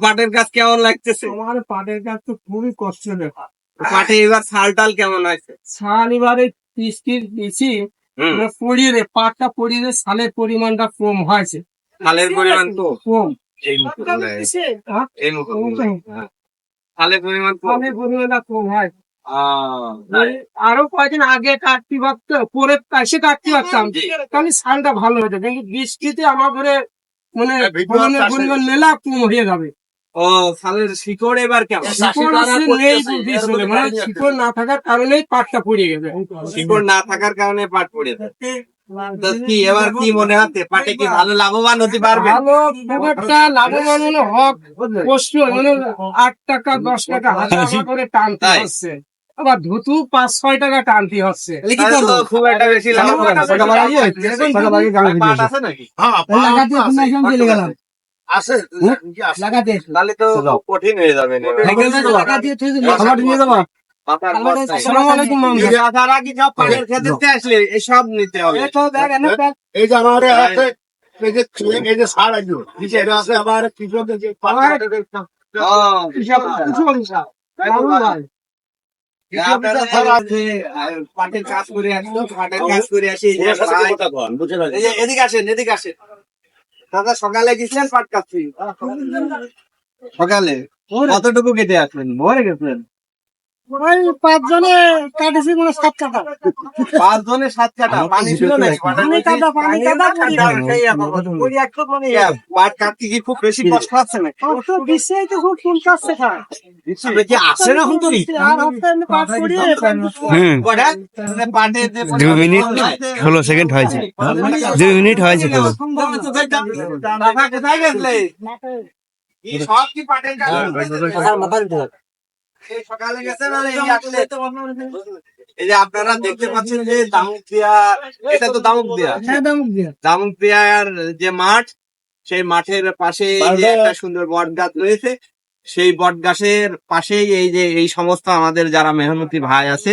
পাটের গাছ কেমন লাগতেছে? আমার পাটের গাছ তো খুবই কষ্টের ব্যাপার। পাটে এবার ছাল টাল কেমন হয়েছে? ছাল এবারে বৃষ্টির বেশি পড়িয়ে রে পাটটা পড়িয়ে রে ছালের পরিমাণটা কম হয়েছে। ছালের পরিমাণ তো কম এই মতো হয়েছে। হ্যাঁ? এই মতো হ্যাঁ। ছালের পরিমাণ কম। ছালের পরিমাণটা কম হয়। তাই। আরো কয়েকদিন আগে কাটতে পারতো, পরে এসে কাটতে পারতাম, তাহলে ছালটা ভালো হতো। কিন্তু বৃষ্টিতে আমার ঘরে মানে ফলনের পরিমাণ মেলা কম হয়ে যাবে। ও ছালের শিকড় এবার কেমন? শিকড় আসলে নেই বীজ হলে, মানে শিকড় না থাকার কারণেই পাটটা পড়ে গেছে। শিকড় না থাকার কারণে পাট পড়ে যায়। তো কি এবার কি মনে হচ্ছে পাটে কি ভালো লাভবান হতে পারবে? ভালো খুব একটা লাভবান হলে হক কষ্ট মানে 8 টাকা 10 টাকা হাজার করে টানতে তাই। হচ্ছে, আবার ধুতু 5-6 টাকা টানতে হচ্ছে। তাহলে তো খুব একটা বেশি লাভবান হবে না। পাট আছে নাকি? আছে তাহলে তো কঠিন হয়ে যাবে না। আসসালামু আলাইকুম মামা। তারা কি সব পাটের ক্ষেত্রে আসলে এসব নিতে হবে? এই যে আমার আছে, এই যে সার আছে, এটা আছে আমার কৃষকের যে পাটের কাজ করে আসলো, পাটের কাজ করে আসি এদিকে আসেন, এদিকে আসেন। দাদা সকালে গেছিলেন পাট কাটছি? সকালে কতটুকু কেটে আসলেন? ভরে গেছিলেন? 5 জনে কাটেছি মানে 7 কাটা। 5 জনে 7 কাটা। পানি ছিল নাকি? পানি কাদা পাট কাটতে কি খুব বেশি কষ্ট হচ্ছে নাকি? খুব ফুল কাটছে খায়। কি আসছে না হুন্দুরি? পাট পড়িয়ে পাটে 2 মিনিট 16 সেকেন্ড হয়েছে। 2 মিনিট হয়েছে তো। দাদা কোথায় গেছিলে? এই সব কি পাটের কাজ? এই সকালে গেছেন আর এই আসলে এই যে আপনারা দেখতে পাচ্ছেন যে দামুক দিয়া, এটা তো দামুক দিয়া, দামুক দিয়ার যে মাঠ, সেই মাঠের পাশে এই যে একটা সুন্দর বট গাছ রয়েছে, সেই বট গাছের পাশেই এই যে এই সমস্ত আমাদের যারা মেহনতি ভাই আছে,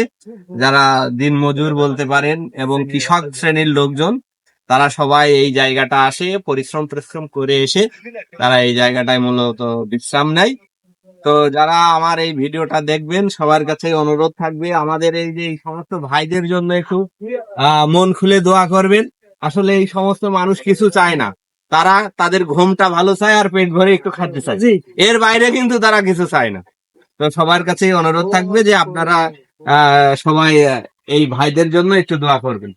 যারা দিনমজুর বলতে পারেন এবং কৃষক শ্রেণীর লোকজন, তারা সবাই এই জায়গাটা আসে পরিশ্রম করে এসে তারা এই জায়গাটায় মূলত বিশ্রাম নেয়। তো যারা আমার এই ভিডিওটা দেখবেন সবার কাছে অনুরোধ থাকবে আমাদের এই যে এই সমস্ত ভাইদের জন্য একটু মন খুলে দোয়া করবেন। আসলে এই সমস্ত মানুষ কিছু চায় না, তারা তাদের ঘুমটা ভালো চায় আর পেট ভরে একটু খাদ্য চায়, এর বাইরে কিন্তু তারা কিছু চায় না। তো সবার কাছে অনুরোধ থাকবে যে আপনারা সবাই এই ভাইদের জন্য একটু দোয়া করবেন।